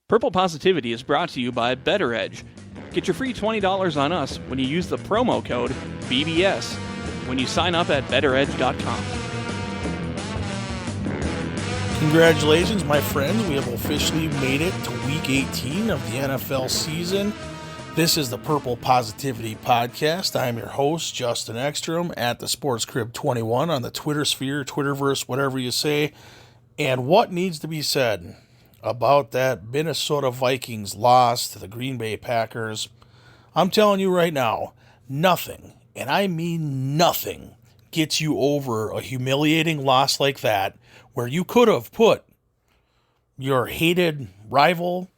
Purple Positivity is brought to you by BettorEdge. Get your free $20 on us when you use the promo code BBS when you sign up at BettorEdge.com. Congratulations, my friends. We have officially made it to Week 18 of the NFL season. This is the Purple Positivity Podcast. I am your host, Justin Ekstrom, at the SportsCrib21 on the Twitter sphere, Twitterverse, whatever you say. And what needs to be said about that Minnesota Vikings loss to the Green Bay Packers? I'm telling you right now, nothing, and I mean nothing, gets you over a humiliating loss like that, where you could have put your hated rival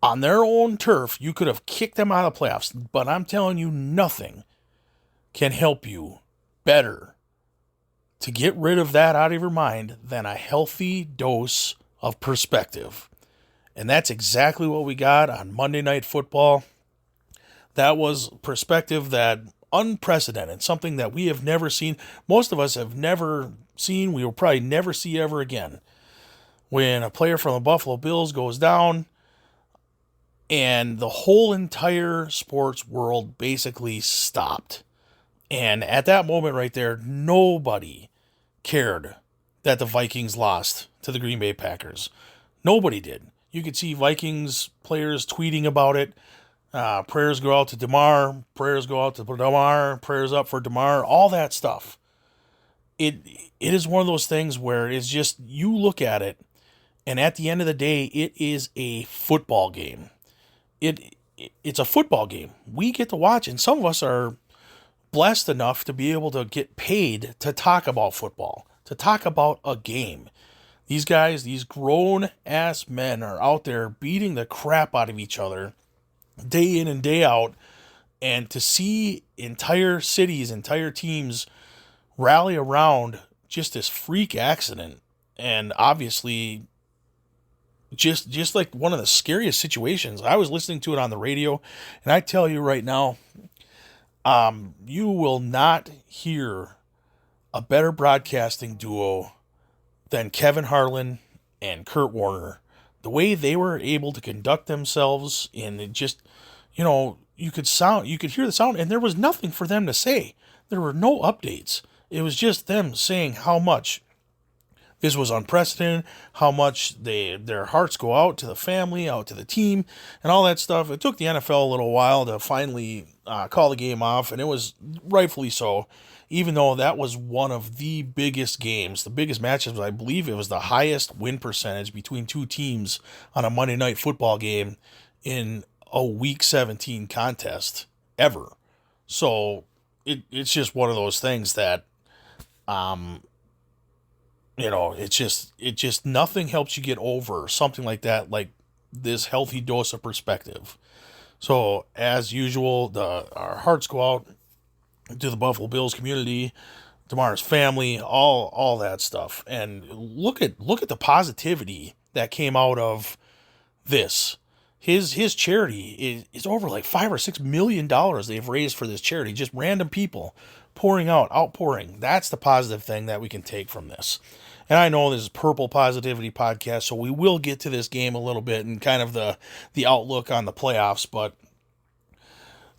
on their own turf. You could have kicked them out of the playoffs. But I'm telling you, nothing can help you better to get rid of that out of your mind than a healthy dose of perspective. And that's exactly what we got on Monday Night Football. That was perspective that unprecedented, something that we have never seen. Most of us have never seen. We will probably never see ever again. When a player from the Buffalo Bills goes down and the whole entire sports world basically stopped. And at that moment right there, nobody cared that the Vikings lost to the Green Bay Packers. Nobody did. You could see Vikings players tweeting about it. Prayers go out to DeMar. Prayers go out to DeMar. Prayers up for DeMar. All that stuff. It is one of those things where it's just, you look at it, and at the end of the day, it is a football game. It's a football game. We get to watch, and some of us are blessed enough to be able to get paid to talk about football, to talk about a game. These guys, these grown-ass men are out there beating the crap out of each other day in and day out, and to see entire cities, entire teams rally around just this freak accident, and obviously just like one of the scariest situations. I was listening to it on the radio, and I tell you right now, you will not hear a better broadcasting duo than Kevin Harlan and Kurt Warner. The way they were able to conduct themselves, and just, you could hear the sound, and there was nothing for them to say. There were no updates. It was just them saying how much this was unprecedented, how much their hearts go out to the family, out to the team, and all that stuff. It took the NFL a little while to finally call the game off, and it was rightfully so, even though that was one of the biggest games, the biggest matches. I believe it was the highest win percentage between two teams on a Monday Night Football game in a Week 17 contest ever. So it's just one of those things that, it just nothing helps you get over something like that, like this healthy dose of perspective. So as usual, our hearts go out to the Buffalo Bills community, DeMar's family, all that stuff. And look at the positivity that came out of this. His charity is over like $5 or $6 million they've raised for this charity. Just random people outpouring. That's the positive thing that we can take from this. And I know this is Purple Positivity Podcast, so we will get to this game a little bit and kind of the outlook on the playoffs. But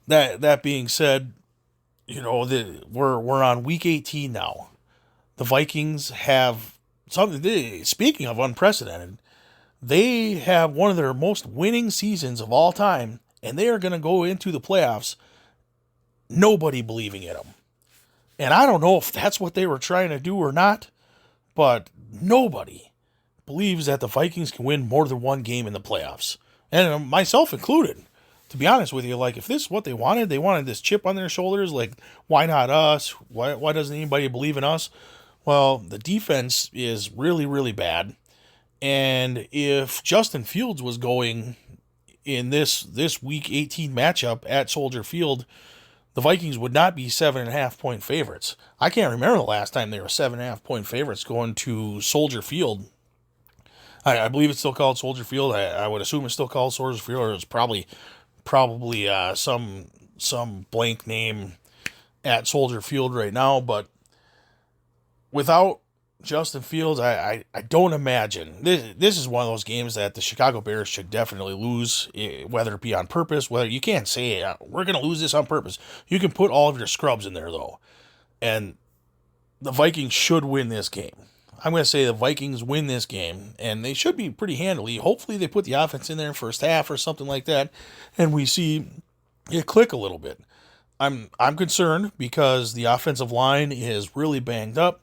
that being said, we're on Week 18 now. The Vikings have something. Speaking of unprecedented, they have one of their most winning seasons of all time, and they are going to go into the playoffs nobody believing in them. And I don't know if that's what they were trying to do or not, but nobody believes that the Vikings can win more than one game in the playoffs, and myself included. To be honest with you, like, if this is what they wanted this chip on their shoulders, like, why not us? Why doesn't anybody believe in us? Well, the defense is really, really bad. And if Justin Fields was going in this Week 18 matchup at Soldier Field, the Vikings would not be 7.5-point favorites. I can't remember the last time they were 7.5-point favorites going to Soldier Field. I believe it's still called Soldier Field. I would assume it's still called Soldier Field, or it's probably some blank name at Soldier Field right now. But without Justin Fields, I don't imagine. This is one of those games that the Chicago Bears should definitely lose, whether it be on purpose, whether you can't say, we're going to lose this on purpose. You can put all of your scrubs in there, though. And the Vikings should win this game. I'm going to say the Vikings win this game, and they should be pretty handily. Hopefully they put the offense in there in first half or something like that, and we see it click a little bit. I'm concerned because the offensive line is really banged up.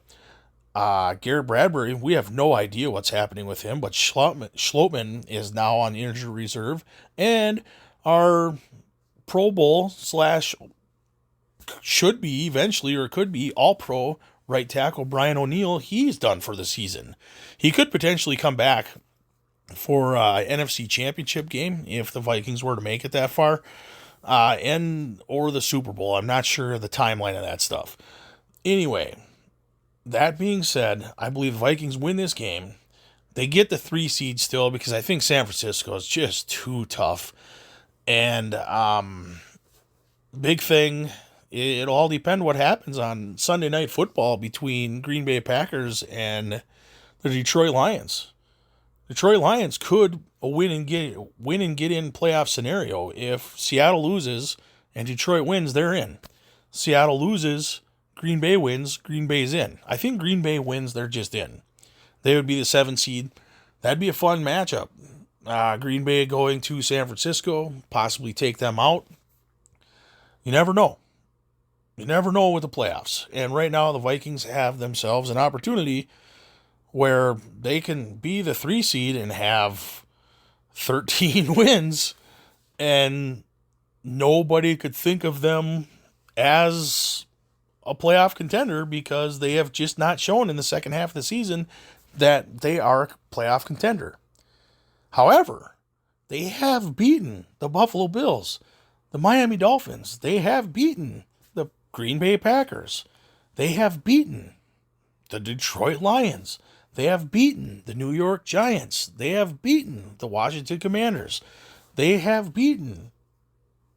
Garrett Bradbury, we have no idea what's happening with him, but Schlotman is now on injury reserve, and our Pro Bowl / should be eventually, or could be All-Pro right tackle Brian O'Neill, he's done for the season. He could potentially come back for NFC Championship game if the Vikings were to make it that far, or the Super Bowl. I'm not sure of the timeline of that stuff. Anyway, that being said, I believe the Vikings win this game. They get the 3 seed still because I think San Francisco is just too tough. And big thing, it'll all depend what happens on Sunday Night Football between Green Bay Packers and the Detroit Lions. Detroit Lions could win and get in playoff scenario. If Seattle loses and Detroit wins, they're in. Seattle loses, Green Bay wins, Green Bay's in. I think Green Bay wins, they're just in. They would be the 7 seed. That'd be a fun matchup. Green Bay going to San Francisco, possibly take them out. You never know. You never know with the playoffs. And right now the Vikings have themselves an opportunity where they can be the 3 seed and have 13 wins, and nobody could think of them as a playoff contender because they have just not shown in the second half of the season that they are a playoff contender. However, they have beaten the Buffalo Bills, the Miami Dolphins. They have beaten the Green Bay Packers. They have beaten the Detroit Lions. They have beaten the New York Giants. They have beaten the Washington Commanders. They have beaten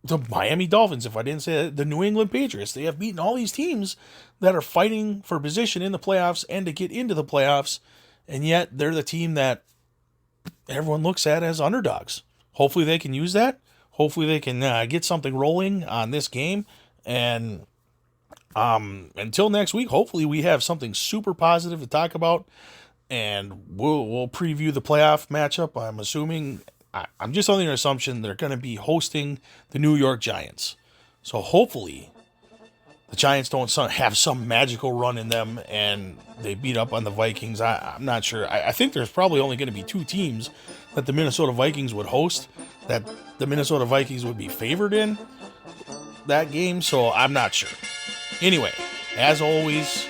the Miami Dolphins, if I didn't say that, the New England Patriots. They have beaten all these teams that are fighting for position in the playoffs and to get into the playoffs, and yet they're the team that everyone looks at as underdogs. Hopefully they can use that. Hopefully they can get something rolling on this game, and until next week, hopefully we have something super positive to talk about, and we'll preview the playoff matchup. I'm just under the assumption they're going to be hosting the New York Giants. So hopefully the Giants don't have some magical run in them and they beat up on the Vikings. I'm not sure. I think there's probably only going to be 2 teams that the Minnesota Vikings would host, that the Minnesota Vikings would be favored in that game. So I'm not sure. Anyway, as always,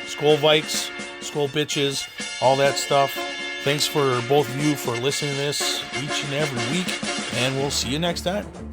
Skol Vikes, Skol Bitches, all that stuff. Thanks for both of you for listening to this each and every week, and we'll see you next time.